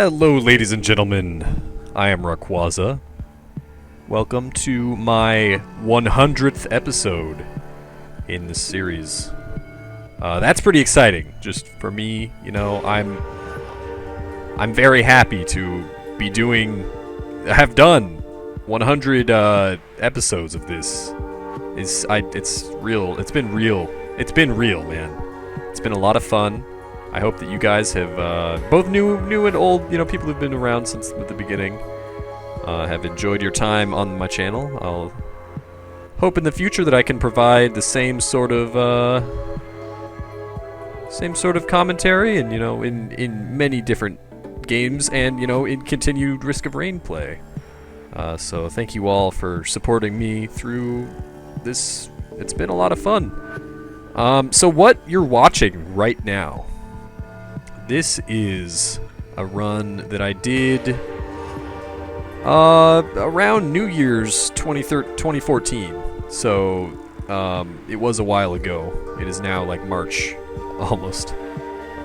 Hello, ladies and gentlemen. I am Rawrquaza. Welcome to my 100th episode in this series. That's pretty exciting. Just for me, you know, I'm very happy to be have done 100 episodes of this. It's real. It's been real. It's been real, man. It's been a lot of fun. I hope that you guys have, both new and old, you know, people who've been around since the beginning, have enjoyed your time on my channel. I'll hope in the future that I can provide the same sort of commentary and, you know, in many different games and, you know, in continued Risk of Rain play. So thank you all for supporting me through this. It's been a lot of fun. So what you're watching right now, this is a run that I did around New Year's 2014. So it was a while ago. It is now like March, almost.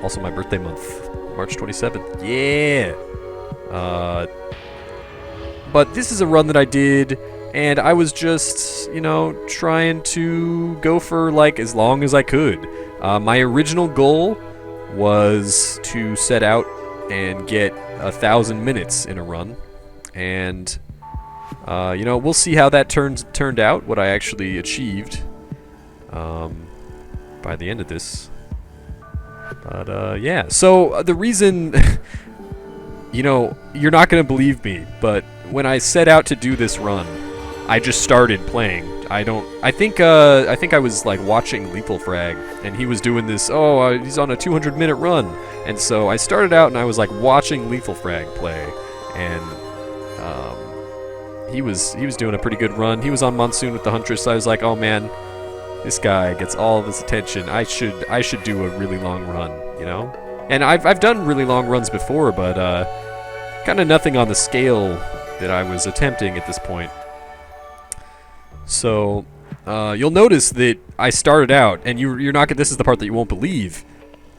Also my birthday month, March 27th. Yeah. But this is a run that I did, and I was just, you know, trying to go for like as long as I could. My original goal was to set out and get 1,000 minutes in a run, and you know, we'll see how that turned out, what I actually achieved by the end of this. But yeah, so the reason you know, you're not gonna believe me, but when I set out to do this run, I just started playing. I think I was like watching Lethal Frag, and he was doing this, he's on a 200-minute run. And so I started out and I was like watching Lethal Frag play, and he was doing a pretty good run. He was on Monsoon with the Huntress, so I was like, oh man, this guy gets all of this attention. I should do a really long run, you know? And I've done really long runs before, but kind of nothing on the scale that I was attempting at this point. So, you'll notice that I started out, and you're not gonna, this is the part that you won't believe.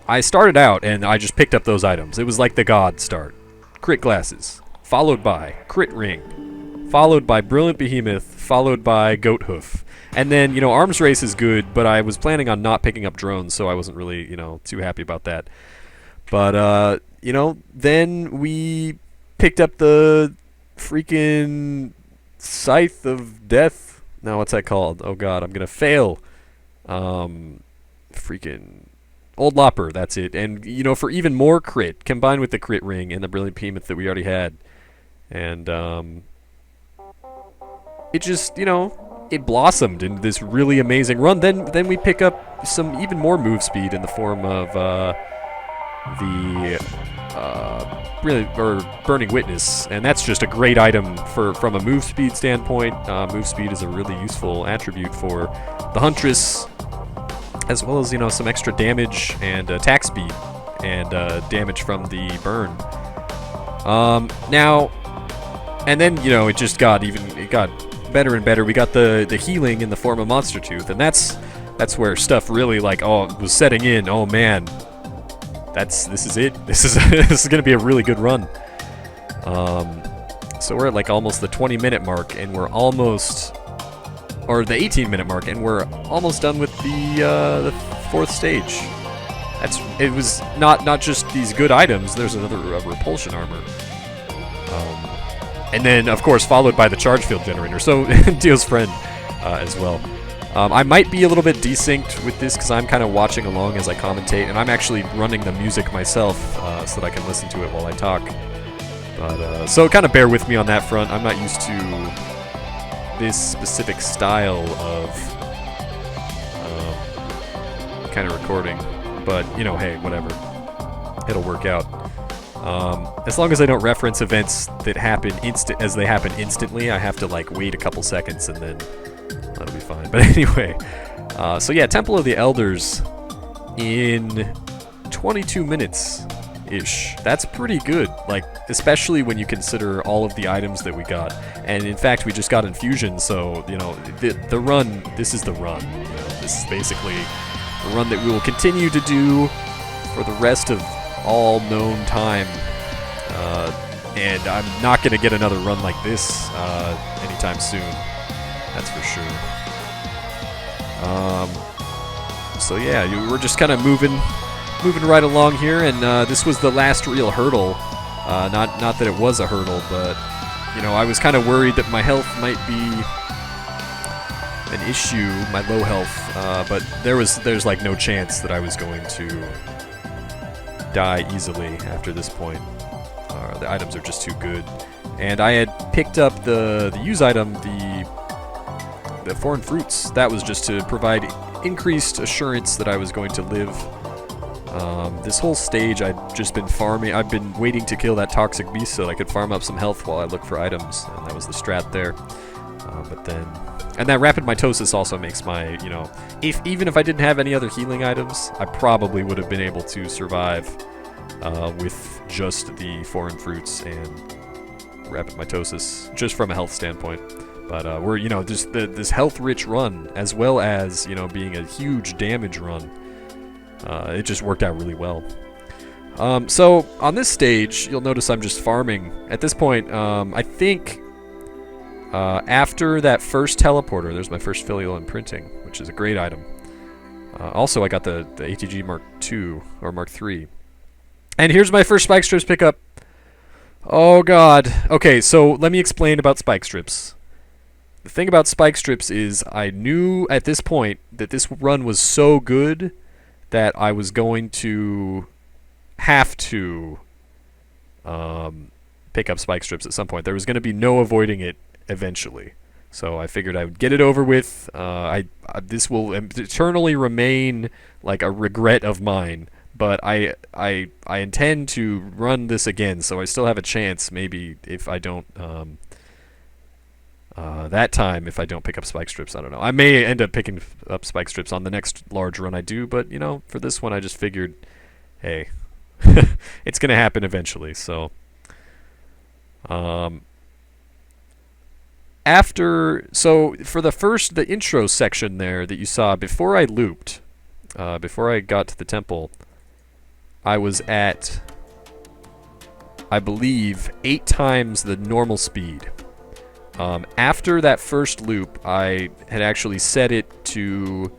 I started out, and I just picked up those items. It was like the God start. Crit Glasses, followed by Crit Ring, followed by Brilliant Behemoth, followed by Goat Hoof. And then, you know, Arms Race is good, but I was planning on not picking up drones, so I wasn't really, you know, too happy about that. But, you know, then we picked up the freaking Scythe of Death. Now, what's that called? Oh god, I'm gonna fail. Freaking Old Lopper, that's it. And, you know, for even more crit, combined with the Crit Ring and the Brilliant Behemoth that we already had. And, it just, you know, it blossomed into this really amazing run. Then we pick up some even more move speed in the form of, Burning Witness, and that's just a great item from a move speed standpoint. Move speed is a really useful attribute for the Huntress, as well as, you know, some extra damage and attack speed and damage from the burn. Now, and then, you know, it got better and better. We got the healing in the form of Monster Tooth, and that's where stuff really like was setting in. Oh man. This is it. This is gonna be a really good run. So we're at like almost the 20-minute mark, and we're almost, or the 18-minute mark, and we're almost done with the fourth stage. It was not just these good items. There's another repulsion armor, and then of course followed by the charge field generator. So Dio's friend as well. I might be a little bit desynced with this because I'm kind of watching along as I commentate, and I'm actually running the music myself so that I can listen to it while I talk. But so kind of bear with me on that front. I'm not used to this specific style of kind of recording, but you know, hey, whatever. It'll work out. As long as I don't reference events that happen as they happen instantly, I have to like wait a couple seconds and then that'll be fine. But anyway, so yeah, Temple of the Elders in 22 minutes-ish. That's pretty good, like, especially when you consider all of the items that we got. And in fact, we just got Infusion, so, you know, the run, this is the run. You know, this is basically the run that we will continue to do for the rest of all known time. And I'm not going to get another run like this anytime soon. That's for sure. So yeah, we're just kind of moving right along here, and this was the last real hurdle. Not that it was a hurdle, but you know, I was kind of worried that my health might be an issue, my low health, but there's like no chance that I was going to die easily after this point. The items are just too good, and I had picked up the use item, the foreign fruits. That was just to provide increased assurance that I was going to live. This whole stage I'd just been farming. I've been waiting to kill that toxic beast so that I could farm up some health while I look for items, and that was the strat there. But then, and that rapid mitosis also makes my, you know, even if I didn't have any other healing items, I probably would have been able to survive with just the foreign fruits and rapid mitosis, just from a health standpoint. But we're, you know, this health-rich run, as well as, you know, being a huge damage run, it just worked out really well. So on this stage, you'll notice I'm just farming. At this point, I think after that first teleporter, there's my first filial imprinting, which is a great item. Also, I got the ATG Mark II, or Mark III. And here's my first spike strips pickup. Oh god. Okay, so let me explain about spike strips. The thing about spike strips is I knew at this point that this run was so good that I was going to have to pick up spike strips at some point. There was going to be no avoiding it eventually. So I figured I would get it over with. This will eternally remain like a regret of mine. But I intend to run this again, so I still have a chance. Maybe if I don't that time, if I don't pick up spike strips, I don't know. I may end up picking up spike strips on the next large run I do, but you know, for this one, I just figured, hey, it's gonna happen eventually. So, for the intro section there that you saw before I looped, before I got to the temple, I was at, I believe, 8 times the normal speed. After that first loop, I had actually set it to,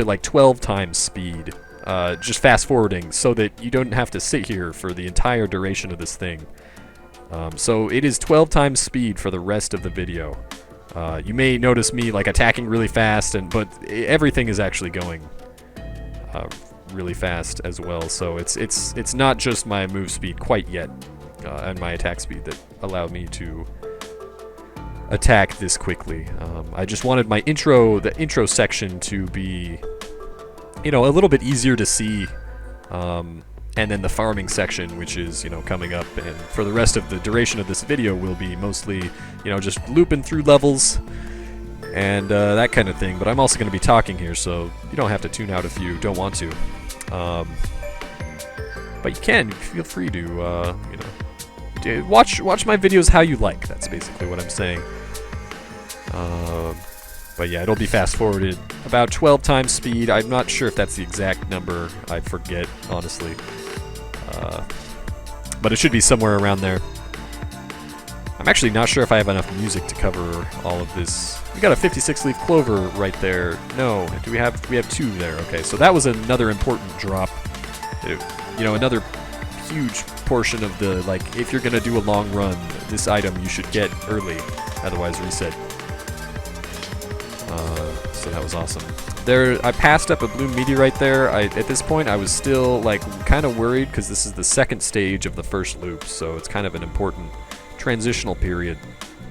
like 12 times speed, just fast forwarding, so that you don't have to sit here for the entire duration of this thing. So it is 12 times speed for the rest of the video. You may notice me like attacking really fast, but everything is actually going really fast as well. So it's not just my move speed quite yet, and my attack speed that allow me to attack this quickly. I just wanted the intro section to be, you know, a little bit easier to see, and then the farming section, which is, you know, coming up, and for the rest of the duration of this video will be mostly, you know, just looping through levels and that kind of thing. But I'm also going to be talking here, so you don't have to tune out if you don't want to. But you can feel free to, you know, watch my videos how you like. That's basically what I'm saying. But yeah, it'll be fast forwarded about 12 times speed. I'm not sure if that's the exact number. I forget, honestly. But it should be somewhere around there. I'm actually not sure if I have enough music to cover all of this. We got a 56-leaf clover right there. No, do we have 2 there? Okay, so that was another important drop. You know, another huge portion of the, like, if you're gonna do a long run, this item you should get early, otherwise reset. So that was awesome. There, I passed up a blue meteorite there. At this point, I was still like kind of worried because this is the second stage of the first loop, so it's kind of an important transitional period.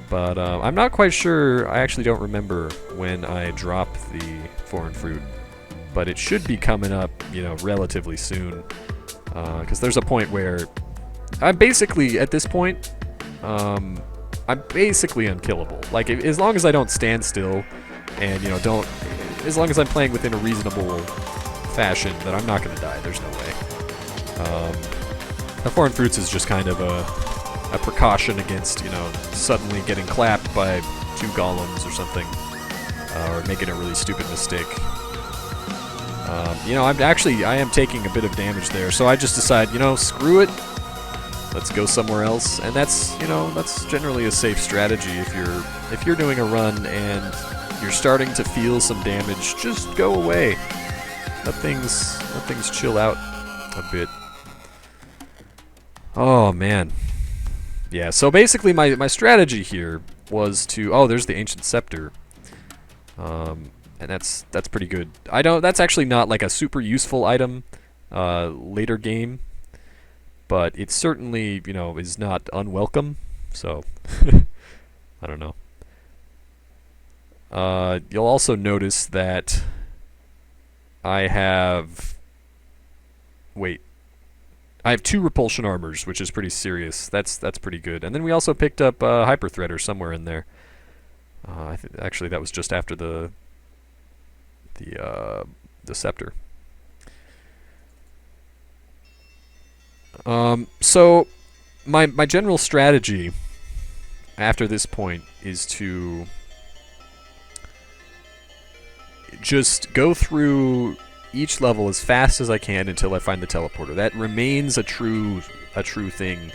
But I'm not quite sure. I actually don't remember when I dropped the foreign fruit, but it should be coming up, you know, relatively soon. Because there's a point where I'm basically, at this point, I'm basically unkillable. Like, as long as I don't stand still, and, you know, as long as I'm playing within a reasonable fashion, then I'm not going to die. There's no way. The foreign fruits is just kind of a precaution against, you know, suddenly getting clapped by 2 golems or something, or making a really stupid mistake. You know, I am taking a bit of damage there, so I just decide, you know, screw it. Let's go somewhere else, and that's, you know, that's generally a safe strategy if you're doing a run and you're starting to feel some damage. Just go away. Let things chill out a bit. Oh man, yeah. So basically, my strategy here was to there's the ancient scepter, and that's pretty good. That's actually not like a super useful item later game. But it certainly, you know, is not unwelcome, so I don't know. You'll also notice that I have 2 repulsion armors, which is pretty serious. That's pretty good. And then we also picked up Hyper Threader somewhere in there. Actually, that was just after the scepter. So my general strategy after this point is to just go through each level as fast as I can until I find the teleporter. That remains a true thing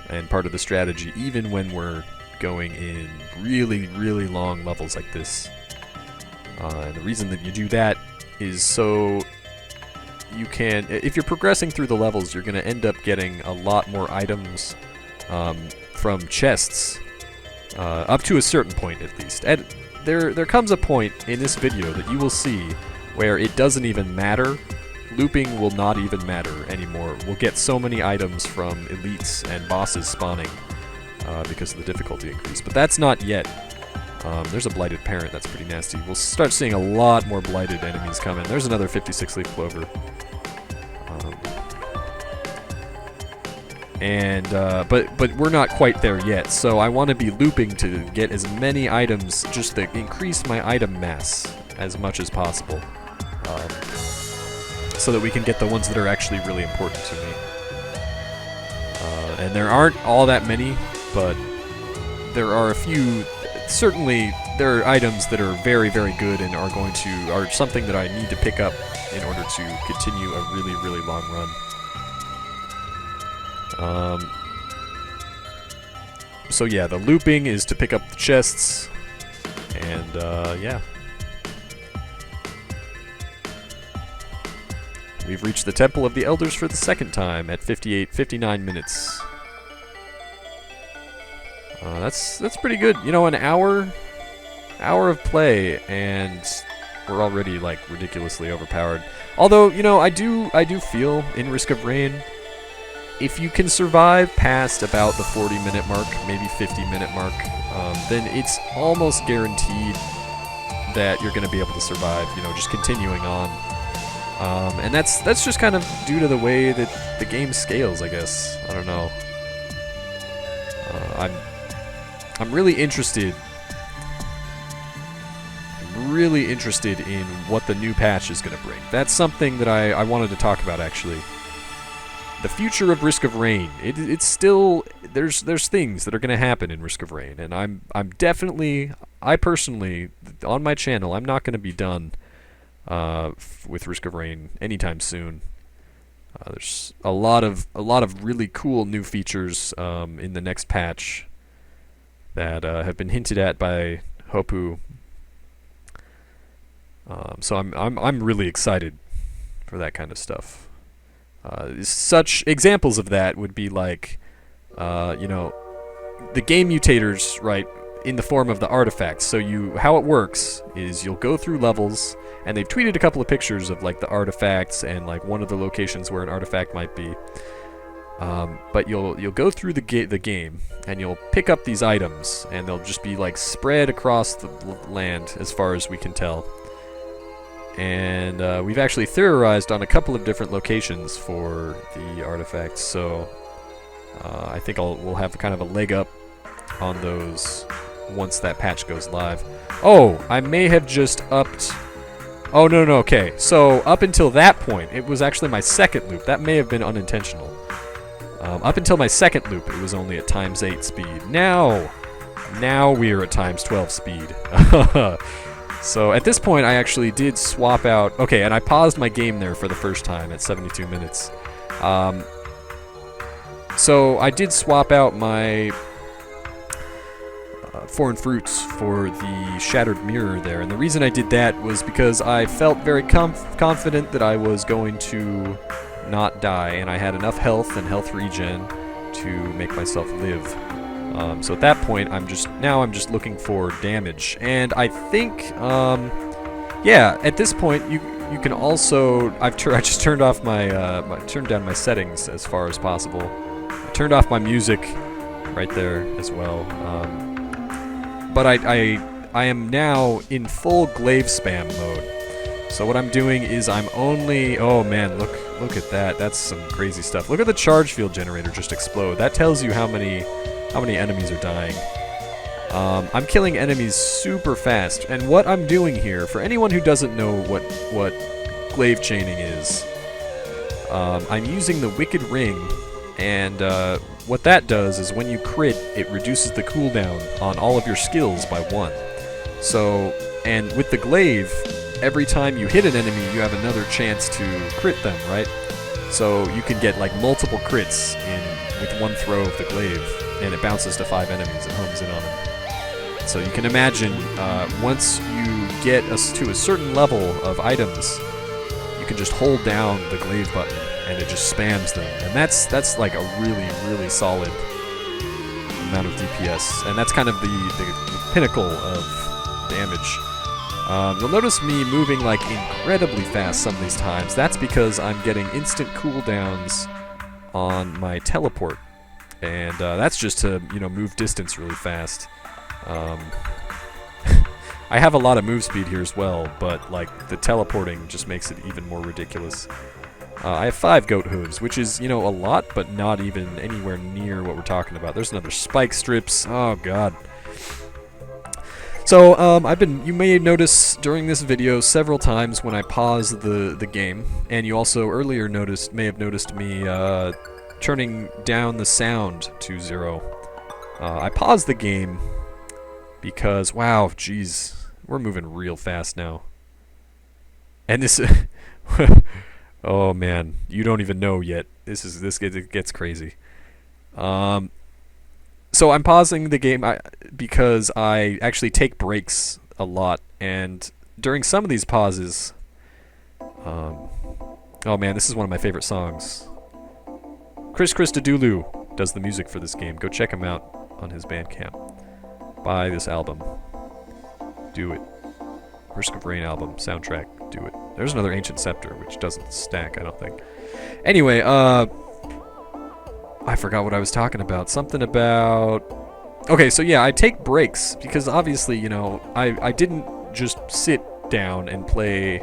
and part of the strategy, even when we're going in really, really long levels like this. And the reason that you do that is so you can, if you're progressing through the levels, you're going to end up getting a lot more items from chests, up to a certain point at least. And there comes a point in this video that you will see where it doesn't even matter. Looping will not even matter anymore. We'll get so many items from elites and bosses spawning because of the difficulty increase. But that's not yet. There's a blighted parent that's pretty nasty. We'll start seeing a lot more blighted enemies coming. There's another 56-leaf clover. But we're not quite there yet, so I want to be looping to get as many items, just to increase my item mass as much as possible, so that we can get the ones that are actually really important to me. And there aren't all that many, but there are a few. Certainly, there are items that are very, very good and are something that I need to pick up in order to continue a really, really long run. So yeah, the looping is to pick up the chests, and yeah. We've reached the Temple of the Elders for the second time at 59 minutes. That's pretty good. You know, an hour of play, and we're already like ridiculously overpowered. Although, you know, I do feel in Risk of Rain, if you can survive past about the 40-minute mark, maybe 50-minute mark, then it's almost guaranteed that you're going to be able to survive, you know, just continuing on. And that's just kind of due to the way that the game scales, I guess. I don't know. I'm really interested in what the new patch is going to bring. That's something that I wanted to talk about, actually. The future of Risk of Rain. It's still, there's things that are going to happen in Risk of Rain, and I'm definitely, I personally, on my channel, I'm not going to be done with Risk of Rain anytime soon. There's a lot of really cool new features in the next patch that have been hinted at by Hopu. So I'm really excited for that kind of stuff. Such examples of that would be like, you know, the game mutators, right, in the form of the artifacts. So how it works is you'll go through levels, and they've tweeted a couple of pictures of like the artifacts and like one of the locations where an artifact might be. But you'll go through the game, and you'll pick up these items, and they'll just be like spread across the land as far as we can tell. And we've actually theorized on a couple of different locations for the artifacts, so I think we'll have kind of a leg up on those once that patch goes live. Oh, I may have just upped... Oh, no, okay. So up until that point, it was actually my second loop. That may have been unintentional. Up until my second loop, it was only at ×8 speed. Now we are at ×12 speed. So at this point, I actually did swap out... Okay, and I paused my game there for the first time at 72 minutes. So I did swap out my foreign fruits for the shattered mirror there. And the reason I did that was because I felt very confident that I was going to not die. And I had enough health and health regen to make myself live. So at that point, I'm just looking for damage, and I think, yeah, at this point you can also I just turned off my turned down my settings as far as possible. I turned off my music right there as well. But I am now in full glaive spam mode. So what I'm doing is I'm only... Oh man, look at that. That's some crazy stuff. Look at the charge field generator just explode. That tells you how many enemies are dying. I'm killing enemies super fast, and what I'm doing here, for anyone who doesn't know what glaive chaining is, I'm using the Wicked Ring, and what that does is when you crit, it reduces the cooldown on all of your skills by 1. So, and with the glaive, every time you hit an enemy, you have another chance to crit them, right? So you can get like multiple crits with one throw of the glaive, and it bounces to 5 enemies and homes in on them. So you can imagine, once you get to a certain level of items, you can just hold down the glaive button, and it just spams them. And that's like a really, really solid amount of DPS. And that's kind of the pinnacle of damage. You'll notice me moving like incredibly fast some of these times. That's because I'm getting instant cooldowns on my teleport. And that's just to, move distance really fast. I have a lot of move speed here as well, but like the teleporting just makes it even more ridiculous. I have 5 goat hooves, which is, a lot, but not even anywhere near what we're talking about. There's another spike strips. Oh god. So, you may notice during this video several times when I pause the game, and you also earlier may have noticed me turning down the sound to 0. I paused the game because, wow, jeez, we're moving real fast now. And this, oh man, you don't even know yet. It gets crazy. So I'm pausing the game because I actually take breaks a lot, and during some of these pauses, oh man, this is one of my favorite songs. Chris Christodoulou does the music for this game. Go check him out on his Bandcamp. Buy this album. Do it. Risk of Rain album, soundtrack, do it. There's another Ancient Scepter, which doesn't stack, I don't think. Anyway, I forgot what I was talking about. Something about... Okay, so yeah, I take breaks, because obviously, I didn't just sit down and play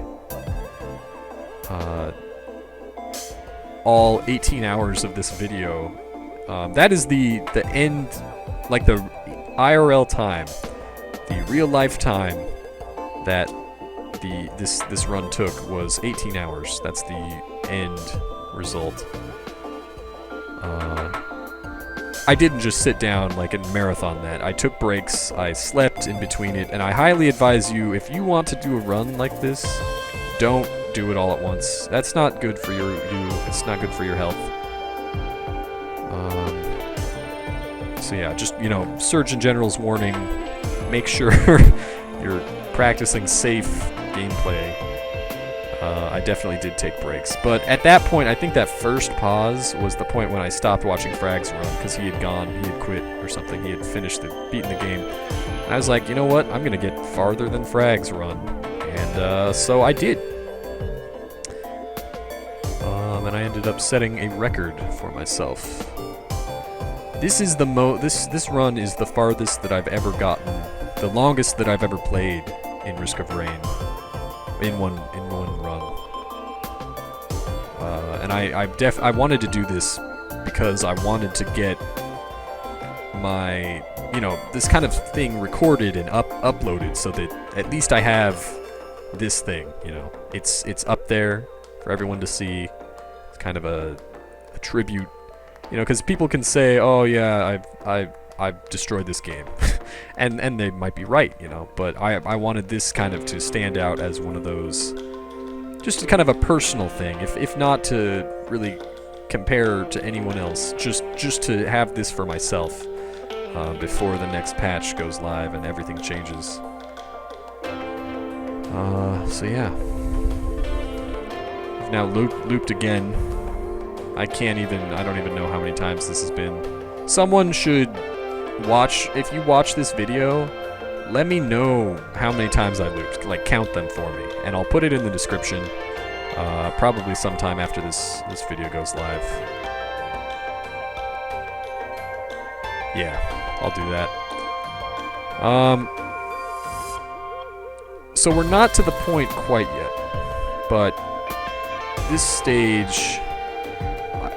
all 18 hours of this video. That is the end, like the IRL time, the real life time that this run took was 18 hours. That's the end result. I didn't just sit down like and marathon that. I took breaks, I slept in between it, and I highly advise you, if you want to do a run like this, don't do it all at once. That's not good for you. It's not good for your health. So yeah, just, Surgeon General's warning, make sure you're practicing safe gameplay. I definitely did take breaks. But at that point, I think that first pause was the point when I stopped watching Frags run, because he had quit or something. He had beaten the game. And I was like, you know what? I'm going to get farther than Frags run. And so I did. And I ended up setting a record for myself. This is this run is the farthest that I've ever gotten, the longest that I've ever played in Risk of Rain, in one run. And I wanted to do this because I wanted to get my, this kind of thing recorded and uploaded, so that at least I have this thing, it's up there for everyone to see. It's kind of a tribute, because people can say, oh yeah, I've destroyed this game. and they might be right, you know, but I wanted this kind of to stand out as one of those, just kind of a personal thing, if not to really compare to anyone else, just to have this for myself before the next patch goes live and everything changes. So yeah, I've now looped again. I don't even know how many times this has been. Someone should watch, if you watch this video, let me know how many times I looped, like count them for me, and I'll put it in the description, probably sometime after this video goes live. Yeah, I'll do that. So we're not to the point quite yet, but this stage,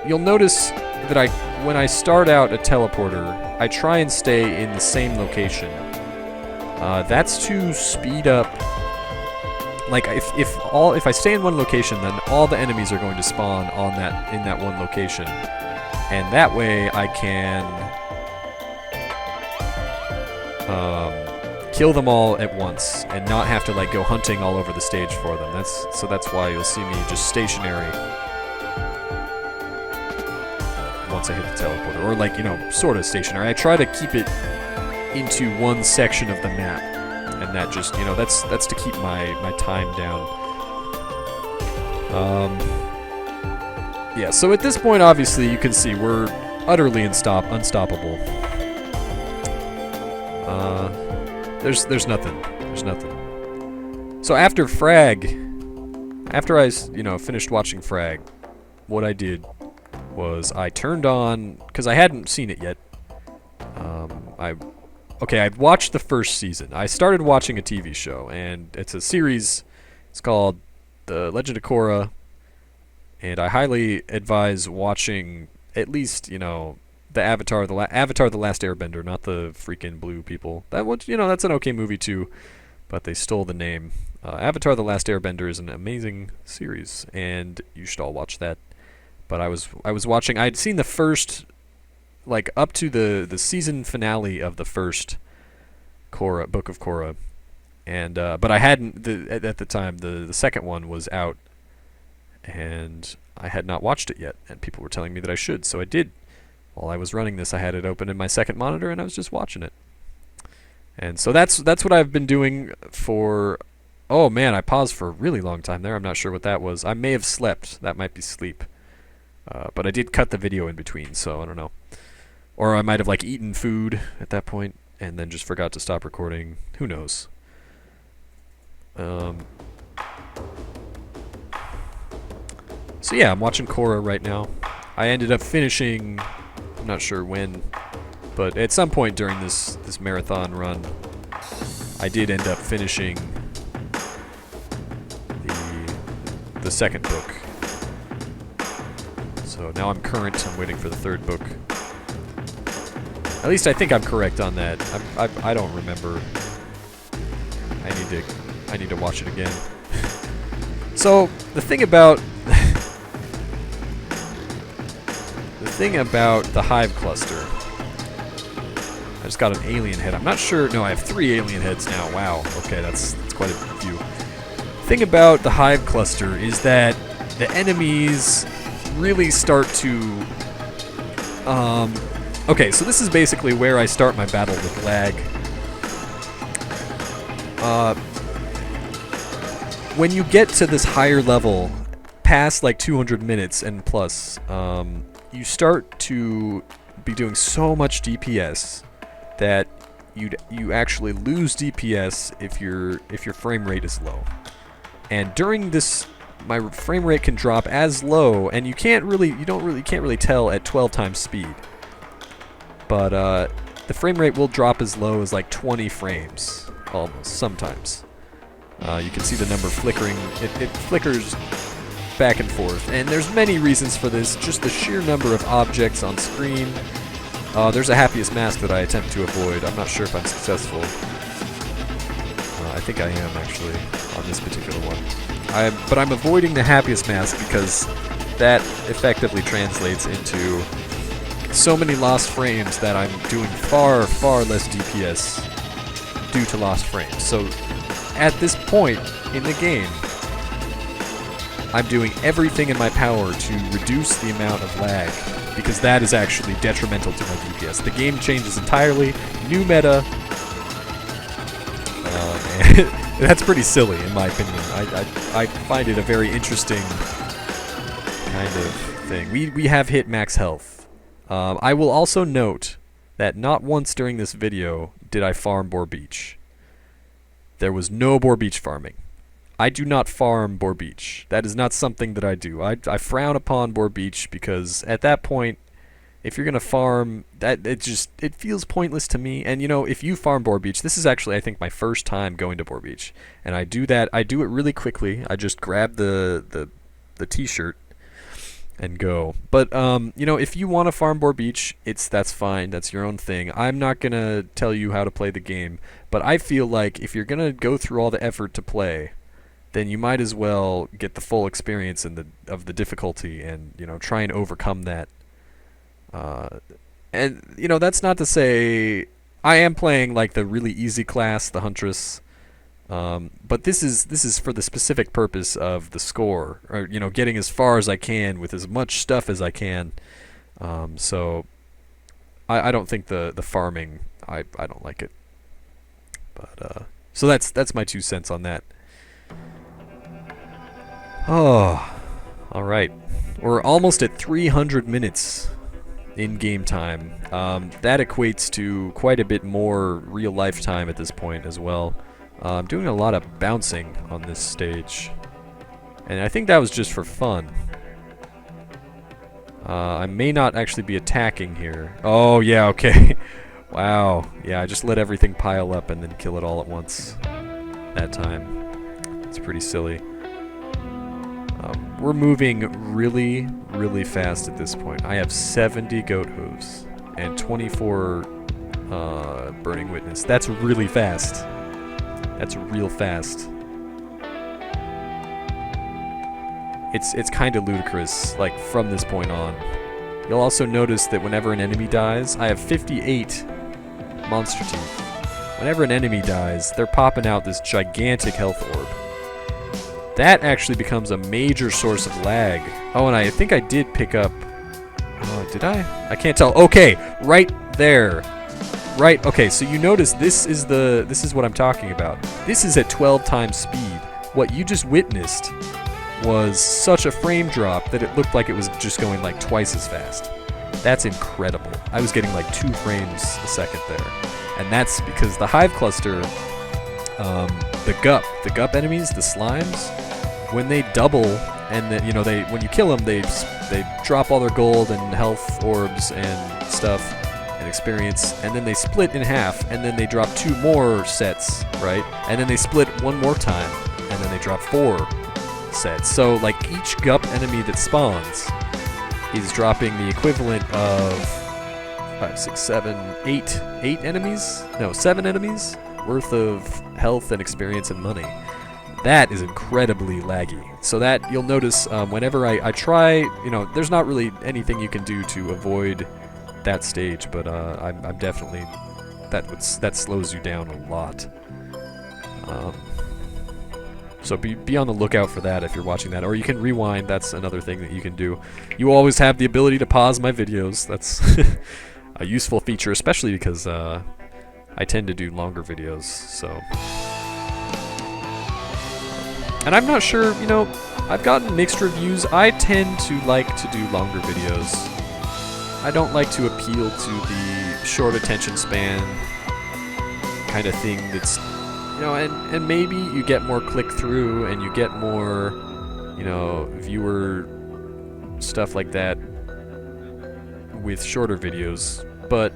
you'll notice that when I start out a teleporter, I try and stay in the same location. That's to speed up. Like if I stay in one location, then all the enemies are going to spawn in that one location, and that way I can kill them all at once and not have to like go hunting all over the stage for them. That's why you'll see me just stationary once I hit the teleporter, or like, you know, sort of stationary. I try to keep it into one section of the map, and that just, you know, that's to keep my time down. Yeah, so at this point, obviously, you can see we're utterly unstoppable. There's nothing. There's nothing. So after I, you know, finished watching Frag, what I did was I turned on, because I hadn't seen it yet. I'd watched the first season. I started watching a TV show, and it's a series. It's called The Legend of Korra, and I highly advise watching at least, you know, the Avatar, the Last Airbender, not the freaking blue people. That was, you know, that's an okay movie too, but they stole the name. Avatar: The Last Airbender is an amazing series, and you should all watch that. But I was watching. I'd seen the first, like up to the season finale of the first Korra, Book of Korra, and but I hadn't at the time. The second one was out, and I had not watched it yet, and people were telling me that I should, so I did. While I was running this, I had it open in my second monitor, and I was just watching it. And so that's what I've been doing for... Oh man, I paused for a really long time there. I'm not sure what that was. I may have slept. That might be sleep. But I did cut the video in between, so I don't know. Or I might have like eaten food at that point, and then just forgot to stop recording. Who knows? So yeah, I'm watching Korra right now. I ended up finishing... I'm not sure when, but at some point during this marathon run, I did end up finishing the second book. So now I'm current. I'm waiting for the third book. At least I think I'm correct on that. I don't remember. I need to watch it again. So the thing about the hive cluster, I just got an alien head. I'm not sure. No, I have 3 alien heads now. Wow. Okay, that's quite a few. Thing about the hive cluster is that the enemies really start to... okay, so this is basically where I start my battle with lag. When you get to this higher level, past like 200 minutes and plus, you start to be doing so much DPS that you actually lose DPS if your frame rate is low. And during this, my frame rate can drop as low, and you can't really tell at 12 times speed. But the frame rate will drop as low as like 20 frames, almost sometimes. You can see the number flickering. It flickers back and forth, and there's many reasons for this. Just the sheer number of objects on screen. There's a happiest mask that I attempt to avoid. I'm not sure if I'm successful. I think I am actually on this particular one. But I'm avoiding the happiest mask because that effectively translates into so many lost frames that I'm doing far, far less DPS due to lost frames. So at this point in the game, I'm doing everything in my power to reduce the amount of lag, because that is actually detrimental to my DPS. The game changes entirely, new meta, and that's pretty silly in my opinion. I find it a very interesting kind of thing. We have hit max health. I will also note that not once during this video did I farm Boar Beach. There was no Boar Beach farming. I do not farm Boar Beach. That is not something that I do. I frown upon Boar Beach because at that point, if you're gonna farm, it feels pointless to me. And you know, if you farm Boar Beach, this is actually I think my first time going to Boar Beach, and I do it really quickly. I just grab the t-shirt and go. But you know, if you want to farm Boar Beach, that's fine. That's your own thing. I'm not gonna tell you how to play the game, but I feel like if you're gonna go through all the effort to play, then you might as well get the full experience of the difficulty, and you know, try and overcome that. And you know, that's not to say I am playing like the really easy class, the Huntress, but this is for the specific purpose of the score, or you know, getting as far as I can with as much stuff as I can. So I don't think the farming, I don't like it. But so that's my 2 cents on that. Oh, all right. We're almost at 300 minutes in game time. That equates to quite a bit more real life time at this point as well. I'm doing a lot of bouncing on this stage, and I think that was just for fun. I may not actually be attacking here. Oh yeah, okay. Wow, yeah, I just let everything pile up and then kill it all at once that time. It's pretty silly. We're moving really, really fast at this point. I have 70 goat hooves and 24 burning witness. That's really fast. That's real fast. It's kind of ludicrous, like, from this point on. You'll also notice that whenever an enemy dies, I have 58 monster teeth. Whenever an enemy dies, they're popping out this gigantic health orb. That actually becomes a major source of lag. Oh, and I think I did pick up... Oh, did I? I can't tell. Okay, right there. Right, okay, so you notice this is what I'm talking about. This is at 12 times speed. What you just witnessed was such a frame drop that it looked like it was just going like twice as fast. That's incredible. I was getting like 2 frames a second there. And that's because the hive cluster, the gup enemies, the slimes, when they double, and then, you know, when you kill them, they drop all their gold and health orbs and stuff and experience, and then they split in half, and then they drop 2 more sets, right? And then they split 1 more time, and then they drop 4 sets. So like each gup enemy that spawns is dropping the equivalent of 5, 6, 7, 8 enemies? No, 7 enemies worth of health and experience and money. That is incredibly laggy. So that, you'll notice whenever I try, you know, there's not really anything you can do to avoid that stage, but I'm definitely, that slows you down a lot. So be on the lookout for that if you're watching that, or you can rewind. That's another thing that you can do. You always have the ability to pause my videos. That's a useful feature, especially because I tend to do longer videos, so... And I'm not sure, you know, I've gotten mixed reviews. I tend to like to do longer videos. I don't like to appeal to the short attention span kind of thing that's, you know, and maybe you get more click-through and you get more, you know, viewer stuff like that with shorter videos, but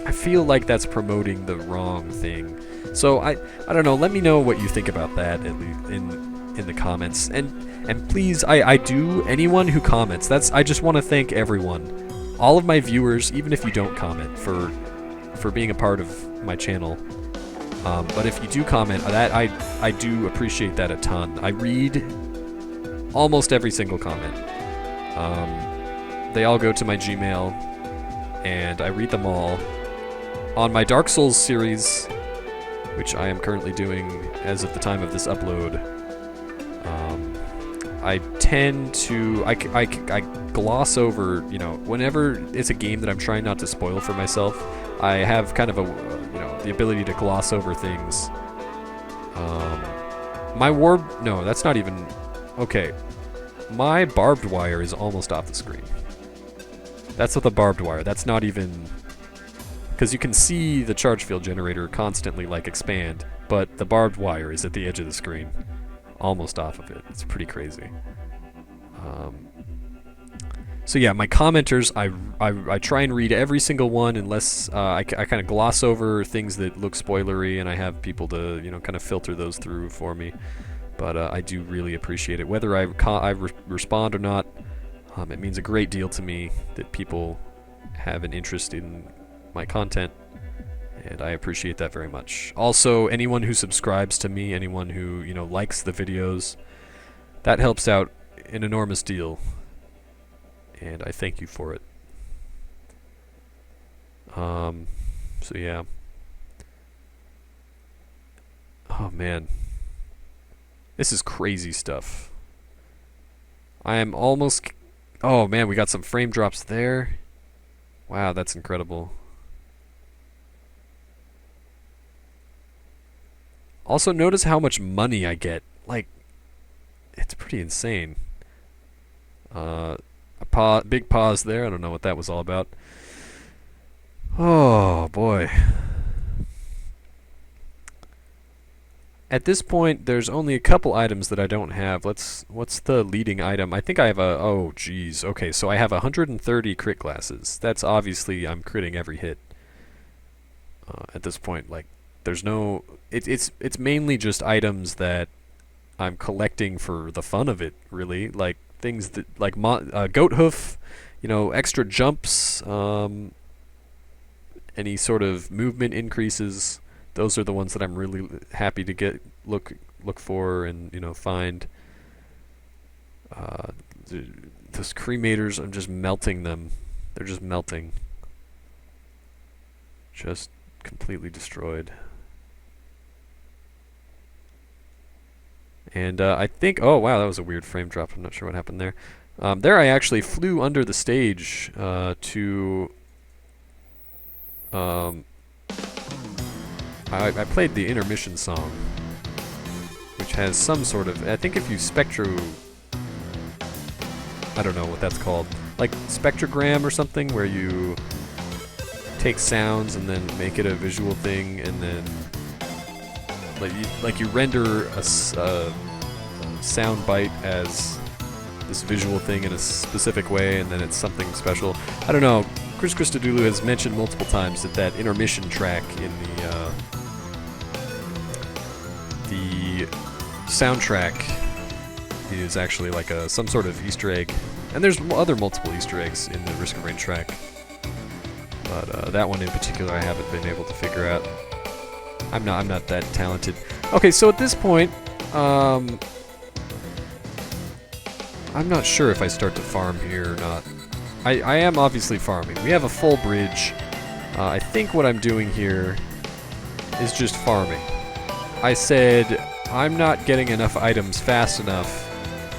I feel like that's promoting the wrong thing. So I don't know, let me know what you think about that at least in the comments. And please, I do, anyone who comments, I just want to thank everyone. All of my viewers, even if you don't comment, for being a part of my channel. But if you do comment, that I do appreciate that a ton. I read almost every single comment. They all go to my Gmail. and I read them all. On my Dark Souls series, which I am currently doing as of the time of this upload, I tend to... I gloss over, you know, whenever it's a game that I'm trying not to spoil for myself, I have kind of a, you know, the ability to gloss over things. No, that's not even... Okay. My barbed wire is almost off the screen. That's with the barbed wire. That's not even... Because you can see the charge field generator constantly, like, expand, but the barbed wire is at the edge of the screen. Almost off of it. It's pretty crazy. So yeah, my commenters, I try and read every single one unless I kind of gloss over things that look spoilery, and I have people to, you know, kind of filter those through for me. But I do really appreciate it. Whether I respond or not, it means a great deal to me that people have an interest in my content, and I appreciate that very much. Also, anyone who subscribes to me, anyone who, you know, likes the videos, that helps out an enormous deal, and I thank you for it. So yeah. Oh man. This is crazy stuff. I am almost... Oh man, we got some frame drops there. Wow, that's incredible. Also, notice how much money I get. Like, it's pretty insane. Big pause there. I don't know what that was all about. Oh, boy. At this point, there's only a couple items that I don't have. What's the leading item? I think I have a... Oh, geez. Okay, so I have 130 crit glasses. That's obviously... I'm critting every hit. At this point, like, there's no... It's mainly just items that I'm collecting for the fun of it, really. Like, things that... Like, goat hoof, you know, extra jumps, any sort of movement increases... Those are the ones that I'm really happy to look for and, you know, find. Those cremators, I'm just melting them. They're just melting. Just completely destroyed. And I think... Oh, wow, that was a weird frame drop. I'm not sure what happened there. There I actually flew under the stage to... I played the intermission song, which has some sort of... I think if you I don't know what that's called. Like spectrogram or something, where you take sounds and then make it a visual thing, and then... Like you render a sound bite as this visual thing in a specific way, and then it's something special. I don't know. Chris Christodoulou has mentioned multiple times that intermission track in the soundtrack is actually like some sort of Easter egg, and there's multiple Easter eggs in the Risk of Rain track, but that one in particular I haven't been able to figure out. I'm not that talented. Okay, so at this point, I'm not sure if I start to farm here or not. I am obviously farming. We have a full bridge. I think what I'm doing here is just farming. I said I'm not getting enough items fast enough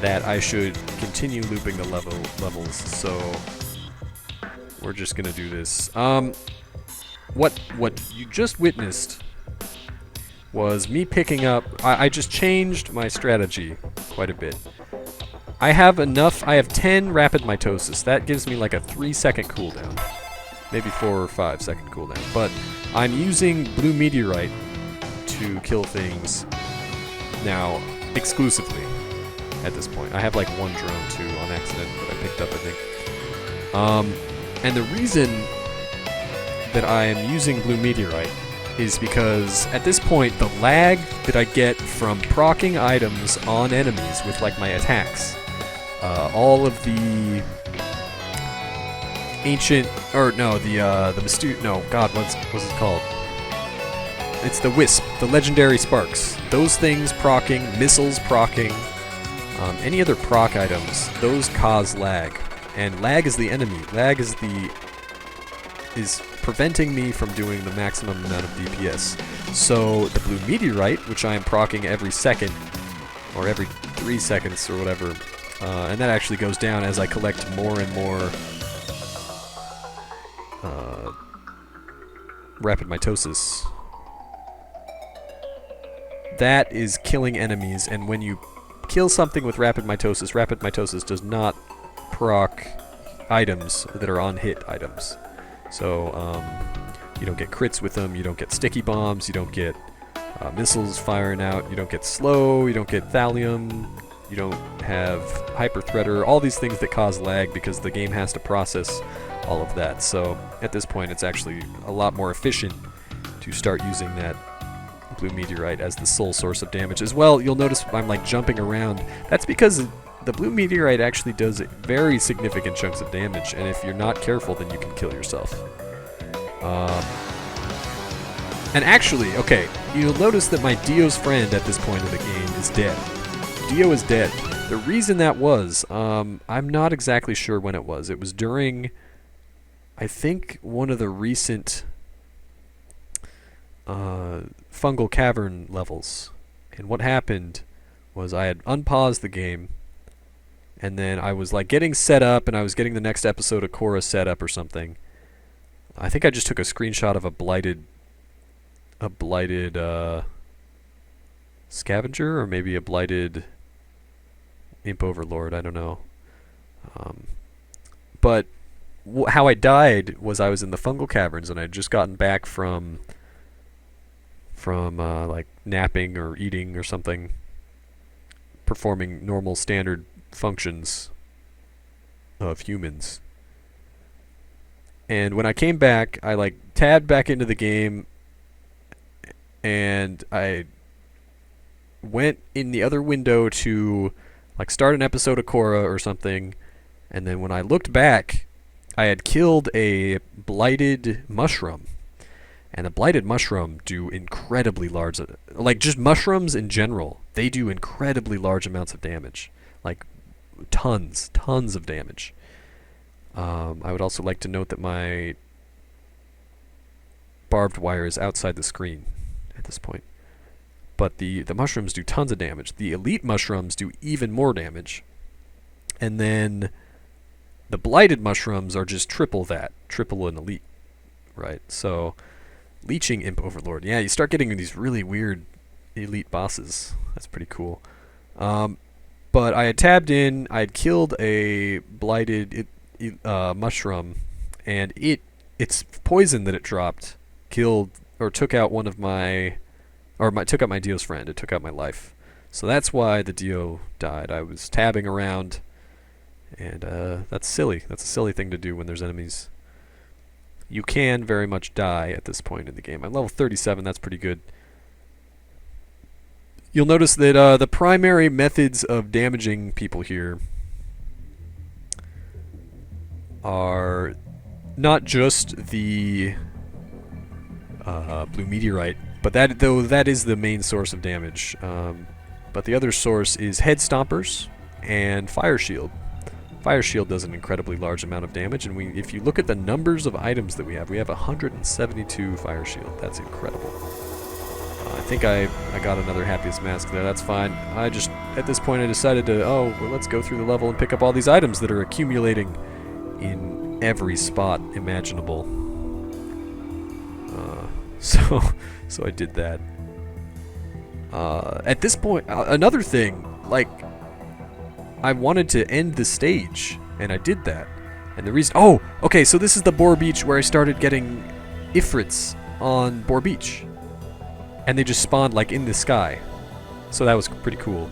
that I should continue looping the levels, so we're just gonna do this. What you just witnessed was me picking up... I just changed my strategy quite a bit. I have 10 rapid mitosis. That gives me like a 3-second cooldown. Maybe 4 or 5 second cooldown. But I'm using blue meteorite to kill things now exclusively at this point. I have like one drone too on accident that I picked up, I think. And the reason that I am using blue meteorite is because at this point the lag that I get from proccing items on enemies with like my attacks, all of the ancient, or no, the no, God, what's it called? It's the Wisp, the legendary sparks. Those things proccing, missiles proccing, any other proc items, those cause lag. And lag is the enemy. Lag is the is preventing me from doing the maximum amount of DPS. So the blue meteorite, which I am proccing every second, or every 3 seconds or whatever, and that actually goes down as I collect more and more rapid mitosis. That is killing enemies, and when you kill something with rapid mitosis does not proc items that are on hit items. So you don't get crits with them, you don't get sticky bombs, you don't get missiles firing out, you don't get slow, you don't get thallium, you don't have hyper threader, all these things that cause lag because the game has to process all of that. So at this point it's actually a lot more efficient to start using that blue meteorite as the sole source of damage. As well, you'll notice I'm like jumping around. That's because the blue meteorite actually does very significant chunks of damage, and if you're not careful then you can kill yourself. And actually, okay, you'll notice that my Dio's friend at this point of the game is dead. Dio is dead. The reason that was, I'm not exactly sure when it was. It was during, I think, one of the recent fungal cavern levels. And what happened was I had unpaused the game, and then I was like getting set up, and I was getting the next episode of Korra set up or something. I think I just took a screenshot of a blighted scavenger, or maybe a blighted imp overlord, I don't know. But how I died was I was in the fungal caverns, and I'd just gotten back from like napping or eating or something, performing normal standard functions of humans. And when I came back, I like tabbed back into the game, and I went in the other window to like start an episode of Korra or something, and then when I looked back, I had killed a blighted mushroom. And the blighted mushroom do incredibly large, like just mushrooms in general, they do incredibly large amounts of damage. Like tons of damage. I would also like to note that my barbed wire is outside the screen at this point. But the mushrooms do tons of damage. The elite mushrooms do even more damage. And then the blighted mushrooms are just triple that, triple an elite, right? So leeching imp overlord. Yeah, you start getting these really weird elite bosses. That's pretty cool. But I had tabbed in, I had killed a blighted mushroom, and its poison that it dropped killed or took out one of my, took out my Dio's friend. It took out my life. So that's why the Dio died. I was tabbing around, and that's silly. That's a silly thing to do when there's enemies. You can very much die at this point in the game. I'm level 37, that's pretty good. You'll notice that the primary methods of damaging people here are not just the blue meteorite, but that is the main source of damage. But the other source is head stompers and fire shield. Fire shield does an incredibly large amount of damage, and if you look at the numbers of items that we have 172 fire shield. That's incredible. I think I got another happiest mask there. That's fine. I just, at this point, I decided to, let's go through the level and pick up all these items that are accumulating in every spot imaginable. So I did that. At this point, another thing, like, I wanted to end the stage, and I did that. And the reason... Oh! Okay, so this is the Boar Beach where I started getting Ifrits on Boar Beach. And they just spawned, like, in the sky. So that was pretty cool.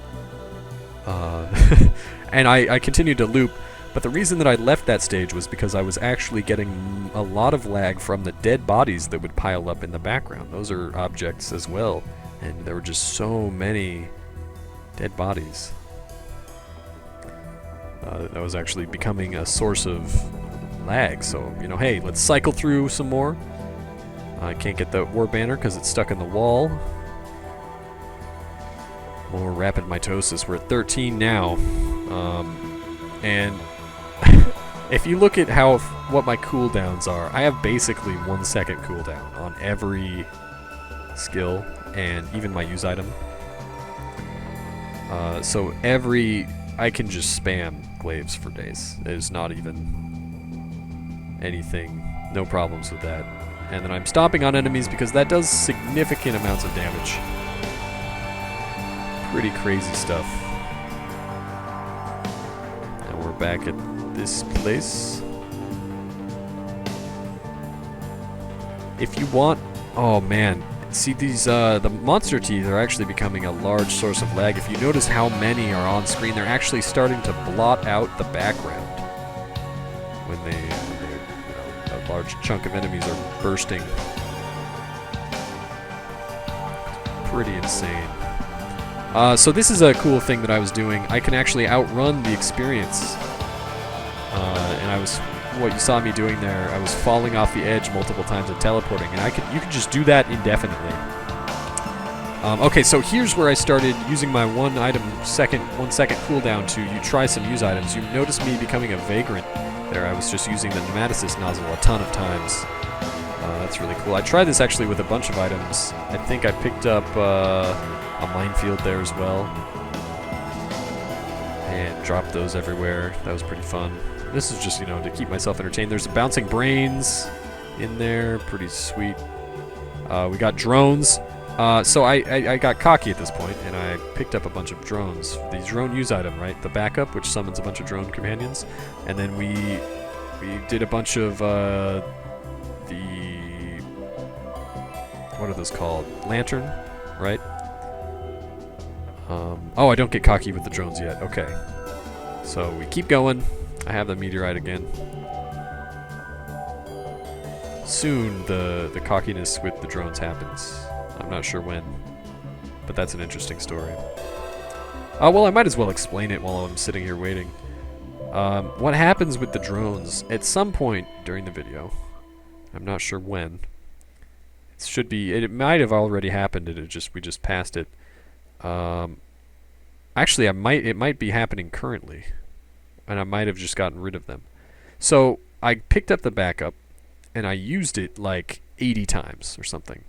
And I continued to loop, but the reason that I left that stage was because I was actually getting a lot of lag from the dead bodies that would pile up in the background. Those are objects as well, and there were just so many dead bodies. That was actually becoming a source of lag, so, hey, let's cycle through some more. I can't get the war banner because it's stuck in the wall. More rapid mitosis. We're at 13 now. And If you look at what my cooldowns are, I have basically 1 second cooldown on every skill and even my use item. So I can just spam glaives for days. There's not even anything, no problems with that. And then I'm stomping on enemies because that does significant amounts of damage. Pretty crazy stuff. And we're back at this place. If you want, oh man, see these the monster teeth are actually becoming a large source of lag. If you notice how many are on screen, they're actually starting to blot out the background when a large chunk of enemies are bursting. Pretty insane. So this is a cool thing that I was doing. I can actually outrun the experience. And what you saw me doing there, I was falling off the edge multiple times and teleporting, and you can just do that indefinitely. Okay, so here's where I started using my 1 second cooldown to try some use items. You notice me becoming a vagrant there. I was just using the pneumaticist nozzle a ton of times. That's really cool. I tried this actually with a bunch of items. I think I picked up a minefield there as well. And dropped those everywhere. That was pretty fun. This is just, to keep myself entertained. There's bouncing brains in there. Pretty sweet. We got drones. So I got cocky at this point, and I picked up a bunch of drones. The drone use item, right? The backup, which summons a bunch of drone companions. And then we did a bunch of what are those called? Lantern, right? Oh, I don't get cocky with the drones yet. Okay. So we keep going. I have the meteorite again. Soon the cockiness with the drones happens. I'm not sure when, but that's an interesting story. Well, I might as well explain it while I'm sitting here waiting. What happens with the drones at some point during the video, I'm not sure when. It might have already happened, and we just passed it. Actually, it might be happening currently, and I might have just gotten rid of them. So I picked up the backup, and I used it like 80 times or something.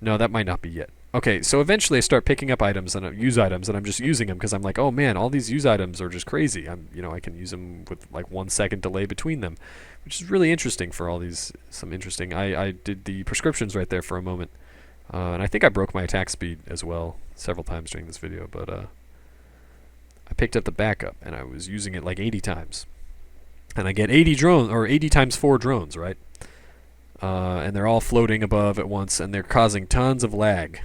No, that might not be yet. Okay, so eventually I start picking up items and use items, and I'm just using them because I'm like, oh man, all these use items are just crazy. I can use them with like 1 second delay between them, which is really interesting for all these. Some interesting. I did the prescriptions right there for a moment, and I think I broke my attack speed as well several times during this video. But I picked up the backup and I was using it like 80 times, and I get 80 drones or 80 times 4 drones, right? And they're all floating above at once, and they're causing tons of lag.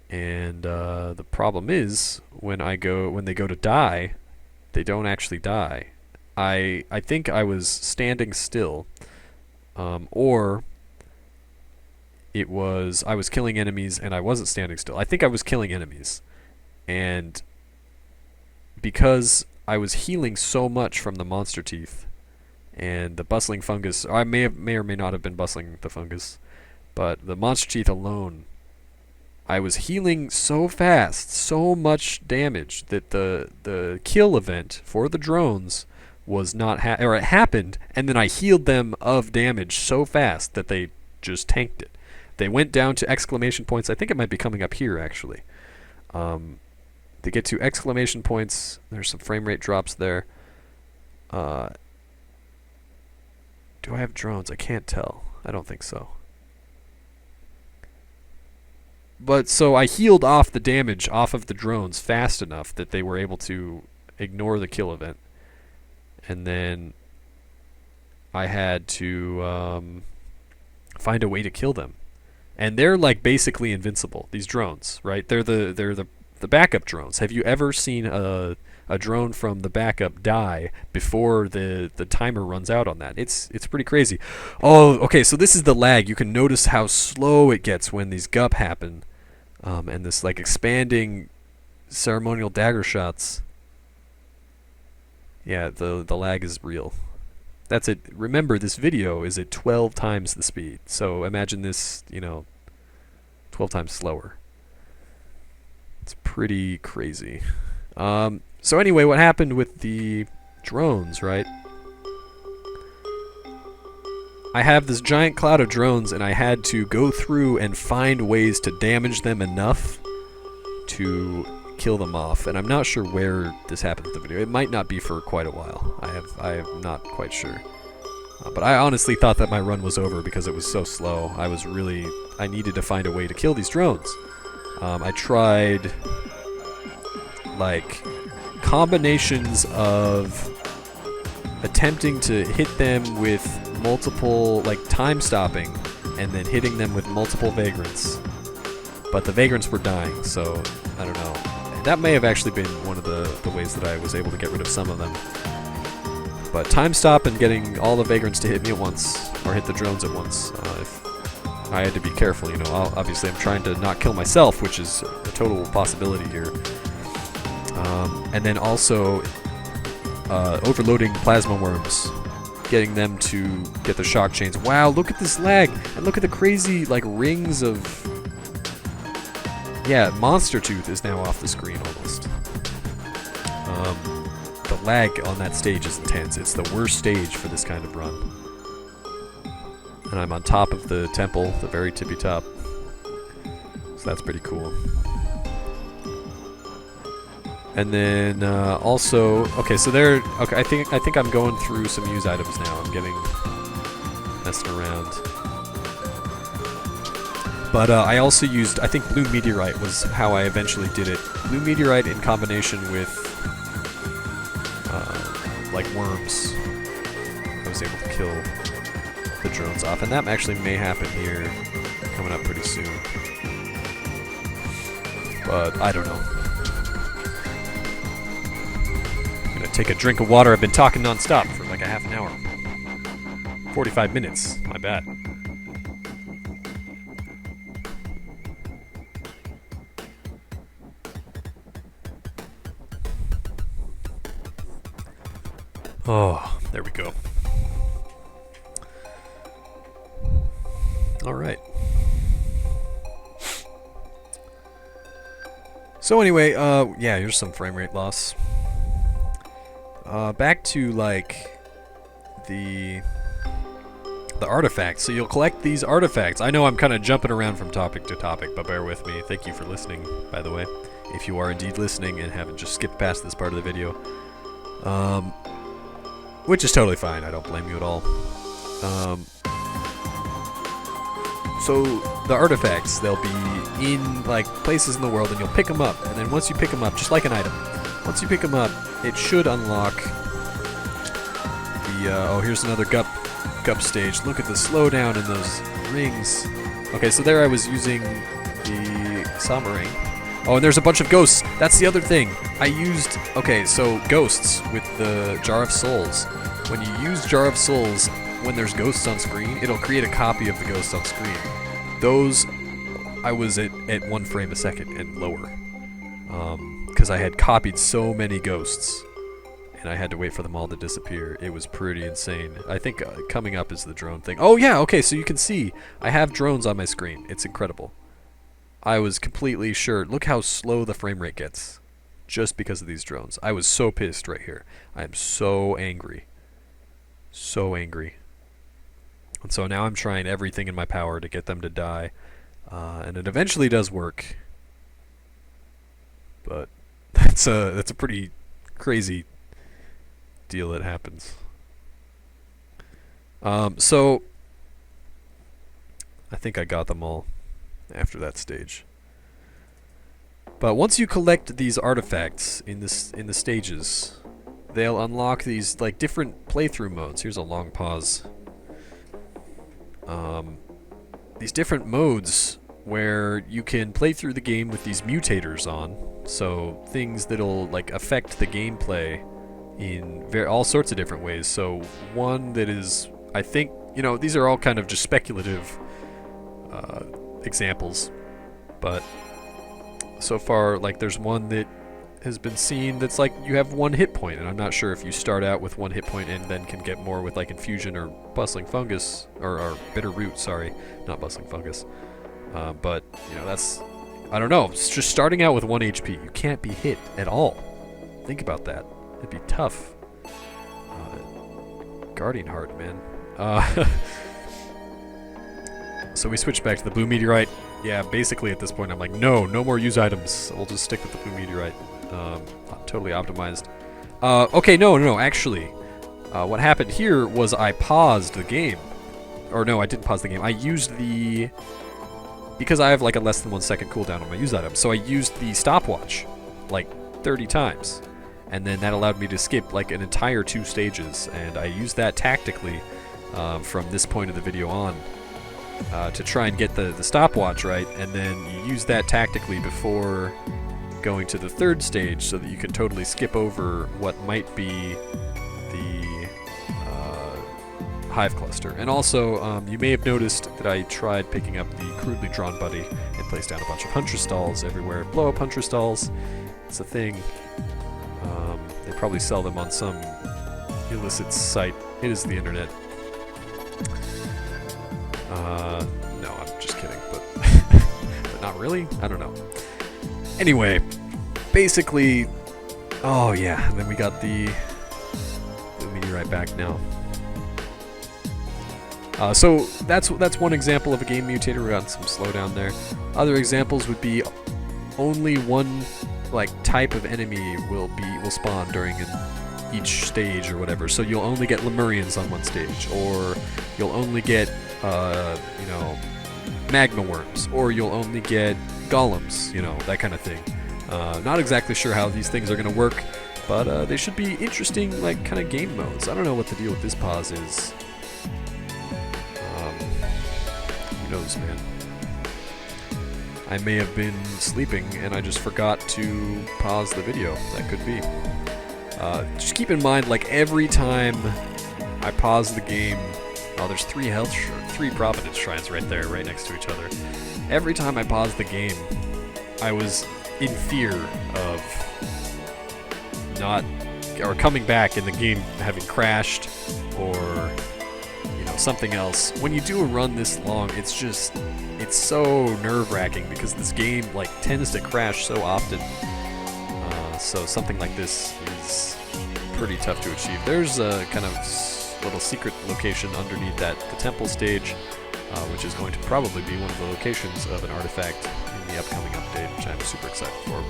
And the problem is when they go to die, they don't actually die. I think I was standing still, or I was killing enemies and I wasn't standing still. I think I was killing enemies, and because I was healing so much from the monster teeth and the bustling fungus, I may or may not have been bustling the fungus, but the monster teeth alone, I was healing so fast, so much damage, that the kill event for the drones was not it happened, and then I healed them of damage so fast that they just tanked it. They went down to exclamation points. I think it might be coming up here actually. They get to exclamation points. There's some frame rate drops there. Do I have drones? I can't tell. I don't think so. But so I healed off the damage off of the drones fast enough that they were able to ignore the kill event. And then I had to find a way to kill them. And they're like basically invincible, these drones, right? They're the backup drones. Have you ever seen a drone from the backup die before the timer runs out on that? It's pretty crazy. Oh, okay, so this is the lag. You can notice how slow it gets when these gup happen. And this like expanding ceremonial dagger shots. Yeah, the lag is real. That's it. Remember, this video is at 12 times the speed. So imagine this, 12 times slower. It's pretty crazy. So anyway, what happened with the Drones, right? I have this giant cloud of drones, and I had to go through and find ways to damage them enough to kill them off. And I'm not sure where this happens in the video. It might not be for quite a while. I am not quite sure. But I honestly thought that my run was over because it was so slow. I needed to find a way to kill these drones. I tried, like, combinations of attempting to hit them with multiple, like, time stopping, and then hitting them with multiple vagrants. But the vagrants were dying, so I don't know. That may have actually been one of the ways that I was able to get rid of some of them. But time stop and getting all the vagrants to hit me at once, or hit the drones at once. If I had to be careful, you know. Obviously, I'm trying to not kill myself, which is a total possibility here. And then also overloading plasma worms, getting them to get the shock chains. Wow, look at this lag, and look at the crazy like rings of. Yeah, Monster Tooth is now off the screen almost. The lag on that stage is intense. It's the worst stage for this kind of run. And I'm on top of the temple, the very tippy top. So that's pretty cool. And then also, okay, so there. Okay, I think I'm going through some use items now. I'm getting messing around. But I also used, I think blue meteorite was how I eventually did it. Blue meteorite in combination with like worms. I was able to kill the drones off, and that actually may happen here, coming up pretty soon. But I don't know. I'm gonna take a drink of water. I've been talking non-stop for like a half an hour. 45 minutes, my bad. Oh, there we go. All right. So anyway, yeah, here's some frame rate loss. Back to like the artifacts. So you'll collect these artifacts. I know I'm kind of jumping around from topic to topic, but bear with me. Thank you for listening, by the way, if you are indeed listening and haven't just skipped past this part of the video. Which is totally fine. I don't blame you at all. So the artifacts, they'll be in like places in the world, and you'll pick them up. And then once you pick them up, just like an item, once you pick them up, it should unlock the. Oh, here's another gup stage. Look at the slowdown in those rings. Okay, so there I was using the Sama ring. Oh, and there's a bunch of ghosts. That's the other thing. I used... Okay, so ghosts with the Jar of Souls. When you use Jar of Souls, when there's ghosts on screen, it'll create a copy of the ghosts on screen. Those, I was at 1 frame a second and lower. Because I had copied so many ghosts, and I had to wait for them all to disappear. It was pretty insane. I think coming up is the drone thing. Oh yeah, okay, so you can see, I have drones on my screen. It's incredible. I was completely sure. Look how slow the frame rate gets just because of these drones. I was so pissed right here. I am so angry. So angry. And so now I'm trying everything in my power to get them to die. And it eventually does work. But that's a pretty crazy deal that happens. So I think I got them all after that stage. But once you collect these artifacts in the stages, they'll unlock these like different playthrough modes. Here's a long pause. These different modes where you can play through the game with these mutators on, so things that'll like affect the gameplay in all sorts of different ways. So one that is, I think, you know, these are all kind of just speculative examples, but so far, like, there's one that has been seen that's like you have 1 hit point, and I'm not sure if you start out with 1 hit point and then can get more with like infusion or bustling fungus or bitter root. Sorry, not bustling fungus. But you know, that's, I don't know. It's just starting out with 1 HP. You can't be hit at all. Think about that. It'd be tough. Guardian Heart, man. So we switched back to the blue meteorite. Yeah, basically at this point I'm like, no more use items. We'll just stick with the blue meteorite. Totally optimized. Okay, no, actually. What happened here was I paused the game. Or no, I didn't pause the game. I used the... Because I have like a less than 1 second cooldown on my use item, so I used the stopwatch like 30 times. And then that allowed me to skip like an entire 2 stages, and I used that tactically from this point of the video on to try and get the stopwatch right, and then you use that tactically before going to the 3rd stage so that you can totally skip over what might be the hive cluster. And also, you may have noticed that I tried picking up the crudely drawn buddy and placed down a bunch of hunter stalls everywhere. Blow up hunter stalls, it's a thing. They probably sell them on some illicit site. It is the internet. No, I'm just kidding, but but not really? I don't know. Anyway, basically, oh yeah, and then we got the meteorite back now. So that's one example of a game mutator. We got some slowdown there. Other examples would be only one like type of enemy will spawn during each stage or whatever. So you'll only get Lemurians on one stage, or you'll only get you know, magma worms, or you'll only get golems, you know, that kind of thing. Not exactly sure how these things are going to work, but they should be interesting, like, kind of game modes. I don't know what the deal with this pause is. Who knows, man? I may have been sleeping and I just forgot to pause the video. That could be. Just keep in mind, like, every time I pause the game, oh, there's 3 Providence Shrines right there, right next to each other. Every time I paused the game, I was in fear of coming back and the game having crashed, or, you know, something else. When you do a run this long, it's so nerve-wracking because this game, like, tends to crash so often. So something like this is pretty tough to achieve. There's a kind of little secret location underneath the temple stage, which is going to probably be one of the locations of an artifact in the upcoming update, which I'm super excited for.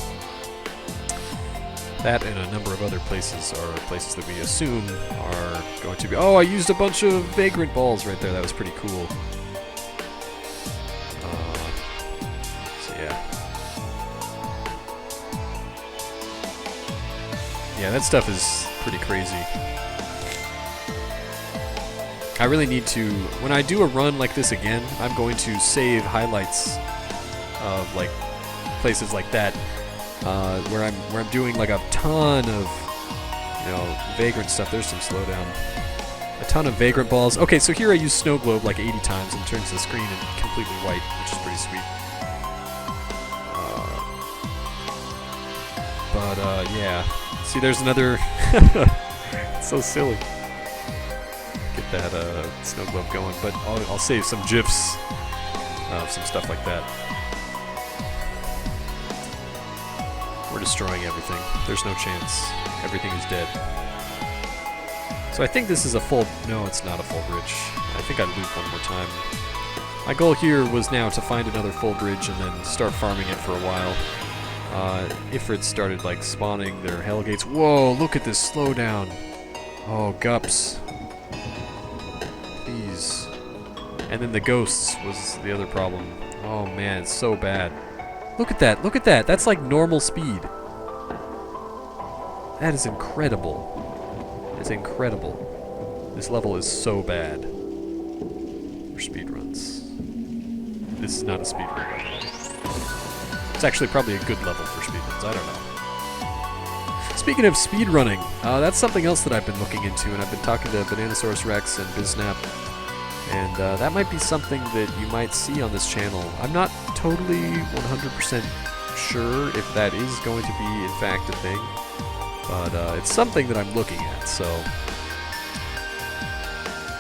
That and a number of other places are places that we assume are going to be... Oh, I used a bunch of vagrant balls right there. That was pretty cool. So yeah. Yeah, that stuff is pretty crazy. I really need to, when I do a run like this again, I'm going to save highlights of, like, places like that, where I'm doing like a ton of, you know, vagrant stuff. There's some slowdown. A ton of vagrant balls. Okay, so here I use snow globe like 80 times and turns the screen completely white, which is pretty sweet. Yeah. See, there's another. It's so silly. Get that snow globe going, but I'll save some GIFs of some stuff like that. We're destroying everything. There's no chance. Everything is dead. So I think this is a full... No, it's not a full bridge. I think I'd loop one more time. My goal here was now to find another full bridge and then start farming it for a while. Ifrit started, like, spawning their hellgates. Whoa, look at this slowdown. Oh, gups. Please. And then the ghosts was the other problem. Oh man, it's so bad. Look at that, look at that. That's like normal speed. That is incredible. It's incredible. This level is so bad for speedruns. This is not a speedrun, by the way. It's actually probably a good level for speedruns, I don't know. Speaking of speedrunning, that's something else that I've been looking into, and I've been talking to Bananasaurus Rex and Biznap, and that might be something that you might see on this channel. I'm not totally 100% sure if that is going to be, in fact, a thing, but it's something that I'm looking at, so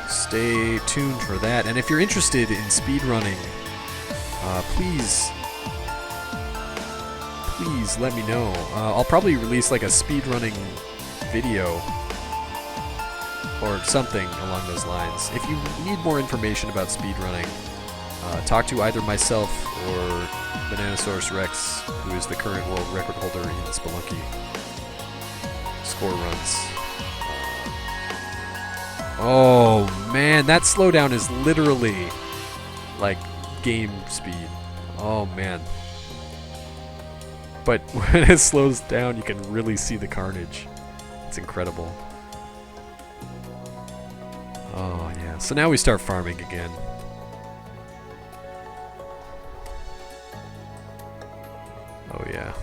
stay tuned for that. And if you're interested in speedrunning, please let me know. I'll probably release like a speedrunning video or something along those lines. If you need more information about speedrunning, talk to either myself or Bananasaurus Rex, who is the current world record holder in Spelunky score runs. Oh man, that slowdown is literally like game speed. Oh man. But when it slows down, you can really see the carnage. It's incredible. Oh yeah, so now we start farming again. Oh yeah.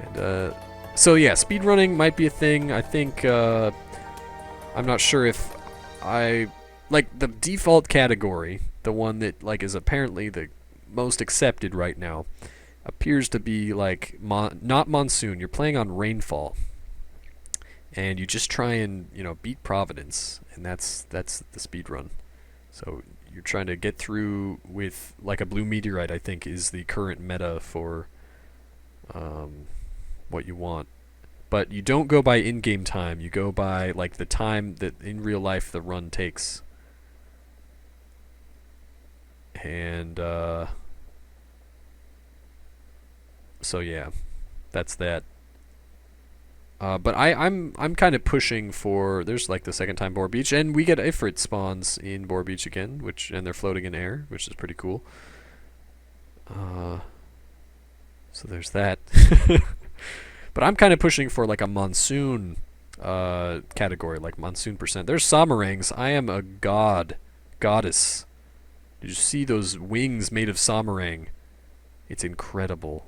And so yeah, speedrunning might be a thing. I think I'm not sure if I like the default category, the one that like is apparently the most accepted right now, appears to be like not monsoon. You're playing on rainfall, and you just try and beat Providence, and that's the speed run. So you're trying to get through with like a blue meteorite. I think is the current meta for what you want. But you don't go by in-game time. You go by like the time that in real life the run takes. And so yeah, that's that. But I'm kind of pushing for, there's like the second time Boar Beach, and we get Ifrit spawns in Boar Beach again, and they're floating in air, which is pretty cool. So there's that. But I'm kind of pushing for like a monsoon category, like monsoon percent. There's Somarangs. I am a goddess. Did you see those wings made of Somarang? It's incredible.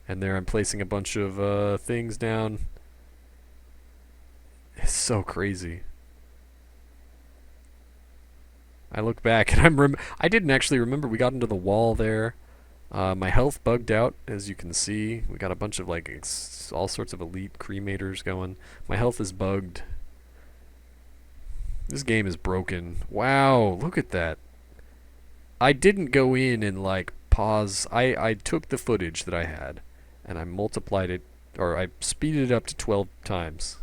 And there I'm placing a bunch of things down. It's so crazy. I look back and I didn't actually remember we got into the wall there. My health bugged out, as you can see. We got a bunch of like all sorts of elite cremators going. My health is bugged. This game is broken. Wow, look at that. I didn't go in and like pause. I took the footage that I had and I multiplied it, or I speeded it up to 12 times.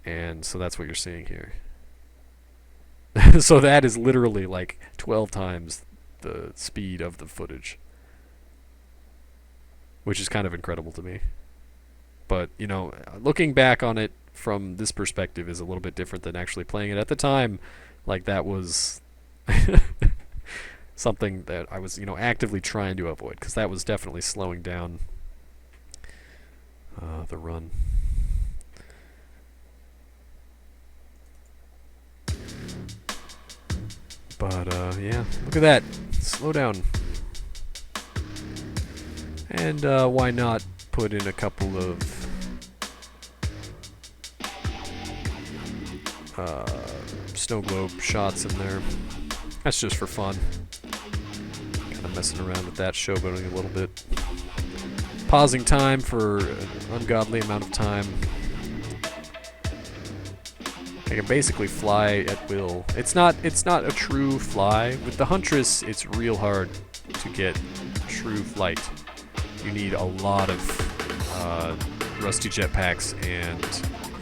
And so that's what you're seeing here. So that is literally like 12 times the speed of the footage, which is kind of incredible to me. But looking back on it from this perspective is a little bit different than actually playing it at the time. Like that was something that I was actively trying to avoid, because that was definitely slowing down the run. But yeah, look at that. Slow down. And why not put in a couple of snow globe shots in there. That's just for fun. Kind of messing around with that, showboating a little bit. Pausing time for an ungodly amount of time. I can basically fly at will. It's not a true fly. With the Huntress, it's real hard to get true flight. You need a lot of rusty jetpacks and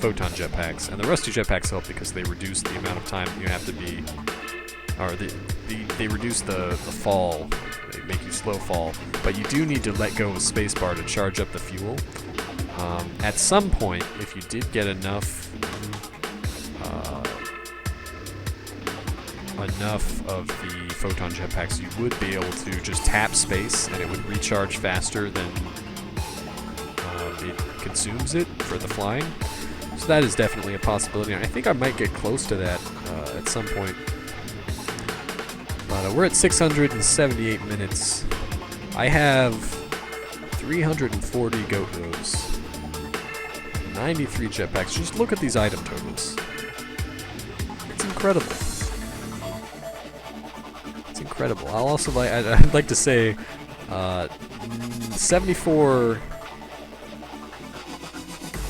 photon jetpacks, and the rusty jetpacks help because they reduce the amount of time you have to be, or they reduce the fall. They make you slow fall, but you do need to let go of spacebar to charge up the fuel. At some point, if you did get enough of the photon jetpacks, you would be able to just tap space and it would recharge faster than it consumes it for the flying. So that is definitely a possibility. I think I might get close to that at some point. But we're at 678 minutes. I have 340 goat rows, 93 jetpacks. Just look at these item totals. It's incredible. It's incredible. I'd like to say 74.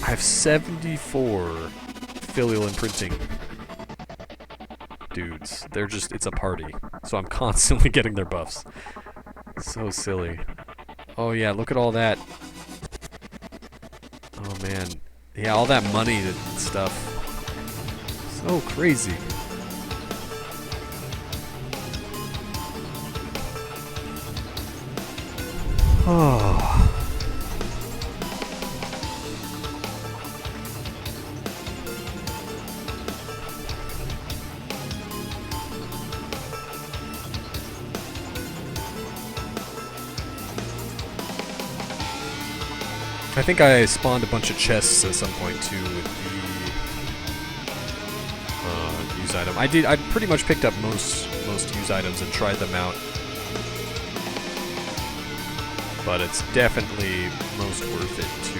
I have 74 filial imprinting dudes. It's a party. So I'm constantly getting their buffs. So silly. Oh yeah, look at all that. Oh man. Yeah, all that money and stuff. So crazy. Oh. I think I spawned a bunch of chests at some point too with the use item. I pretty much picked up most use items and tried them out. But it's definitely most worth it to...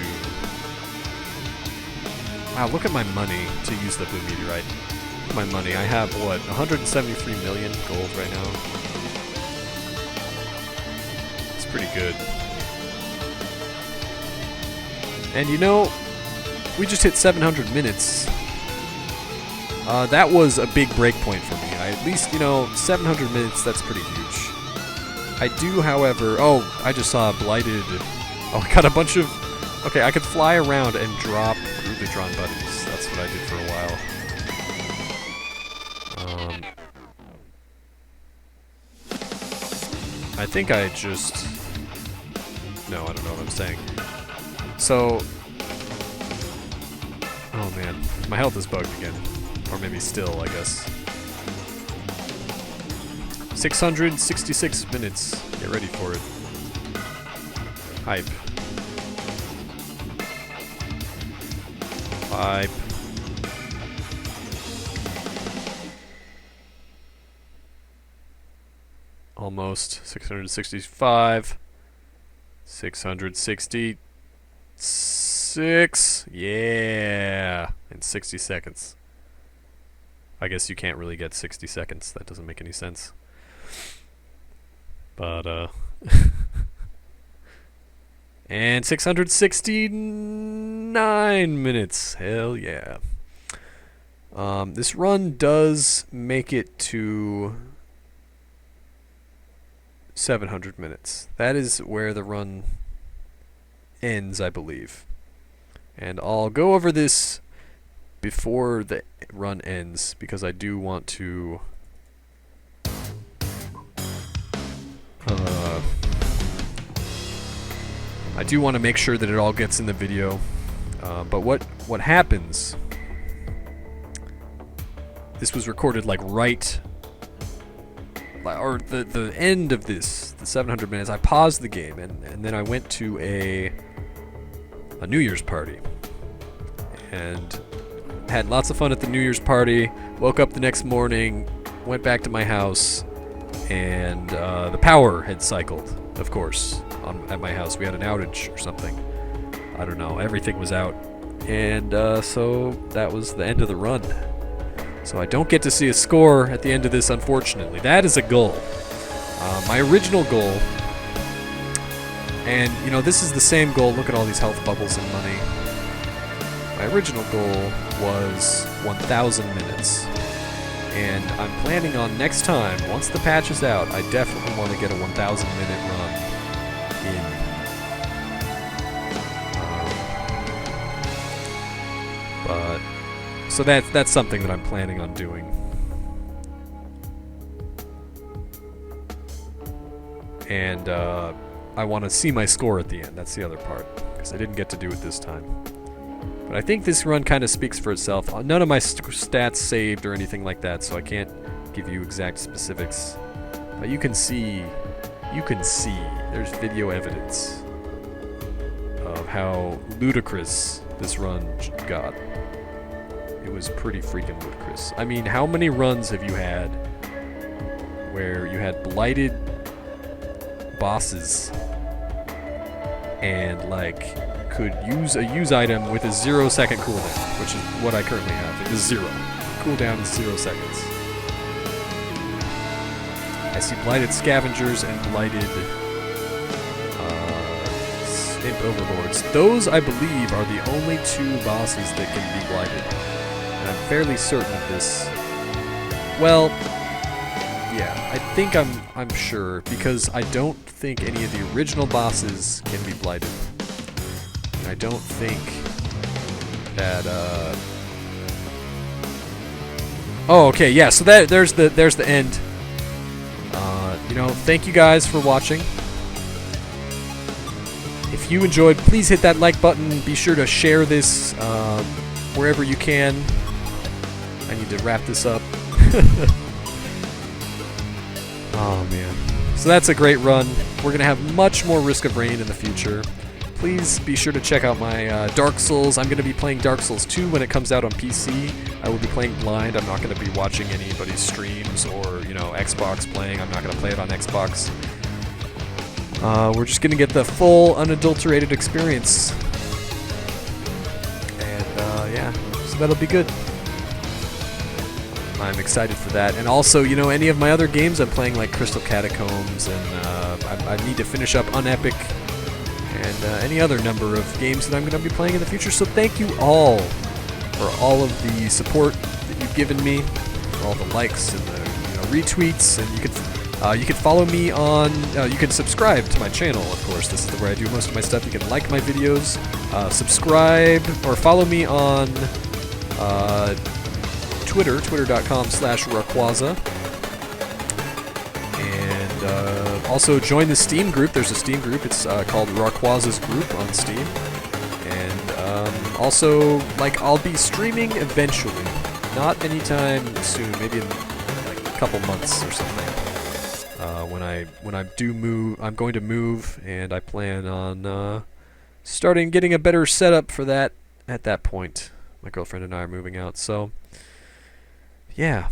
Wow, look at my money to use the blue meteorite. Look at my money. I have, what, 173 million gold right now? It's pretty good. And you know, we just hit 700 minutes. That was a big break point for me. At least, you know, 700 minutes, that's pretty huge. I do, however... Oh, I just saw a blighted... Oh, I got a bunch of... Okay, I could fly around and drop crudely drawn buttons. That's what I did for a while. I think I just... No, I don't know what I'm saying. So... Oh man, my health is bugged again. Or maybe still, I guess. 666 minutes. Get ready for it. Hype. Hype. Almost. 665. 666. Yeah. In 60 seconds. I guess you can't really get 60 seconds. That doesn't make any sense. But, and 669 minutes. Hell yeah. This run does make it to 700 minutes. That is where the run ends, I believe. And I'll go over this before the run ends, because I do want to... I do want to make sure that it all gets in the video. But what happens... This was recorded like right... Or the end of this, the 700 minutes, I paused the game and then I went to a New Year's party. And had lots of fun at the New Year's party, woke up the next morning, went back to my house, and the power had cycled, of course, at my house. We had an outage or something. I don't know, everything was out. And so that was the end of the run. So I don't get to see a score at the end of this, unfortunately. That is a goal. My original goal, and you know, this is the same goal. Look at all these health bubbles and money. My original goal was 1,000 minutes. And I'm planning on next time, once the patch is out, I definitely want to get a 1,000 minute run in. But so that's something that I'm planning on doing. And I want to see my score at the end. That's the other part, because I didn't get to do it this time. But I think this run kind of speaks for itself. None of my stats saved or anything like that, so I can't give you exact specifics. But you can see, there's video evidence of how ludicrous this run got. It was pretty freaking ludicrous. I mean, how many runs have you had where you had blighted bosses and, like, could use a use item with a 0-second cooldown, which is what I currently have. It is 0. Cooldown is 0 seconds. I see blighted scavengers and blighted imp overlords. Those, I believe, are the only 2 bosses that can be blighted. And I'm fairly certain of this. Well, yeah, I think I'm sure, because I don't think any of the original bosses can be blighted. I don't think that. Oh, okay, yeah. So there's the end. You know, thank you guys for watching. If you enjoyed, please hit that like button. Be sure to share this wherever you can. I need to wrap this up. Oh man. So that's a great run. We're gonna have much more Risk of Rain in the future. Please be sure to check out my Dark Souls. I'm going to be playing Dark Souls 2 when it comes out on PC. I will be playing blind. I'm not going to be watching anybody's streams or, you know, Xbox playing. I'm not going to play it on Xbox. We're just going to get the full, unadulterated experience. And, yeah, so that'll be good. I'm excited for that. And also, you know, any of my other games I'm playing, like Crystal Catacombs, and I need to finish up Unepic, and any other number of games that I'm going to be playing in the future. So thank you all for all of the support that you've given me, for all the likes and the retweets. And you can follow me on. You can subscribe to my channel, of course. This is where I do most of my stuff. You can like my videos, subscribe, or follow me on Twitter, twitter.com/Rawrquaza. Also join the Steam group. There's a Steam group. It's called Rawrquaza's group on Steam. And also, like, I'll be streaming eventually. Not anytime soon. Maybe in like a couple months or something. When I do move, I'm going to move, and I plan on getting a better setup for that at that point. My girlfriend and I are moving out. So, yeah.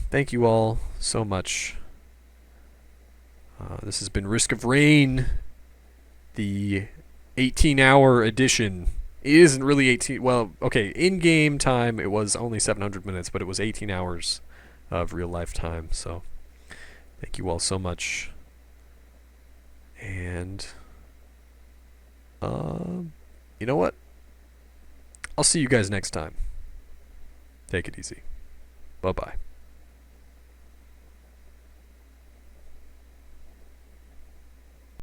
Thank you all so much. This has been Risk of Rain, the 18-hour edition. It isn't really 18... Well, okay, in-game time it was only 700 minutes, but it was 18 hours of real-life time, so thank you all so much. And, you know what? I'll see you guys next time. Take it easy. Bye-bye.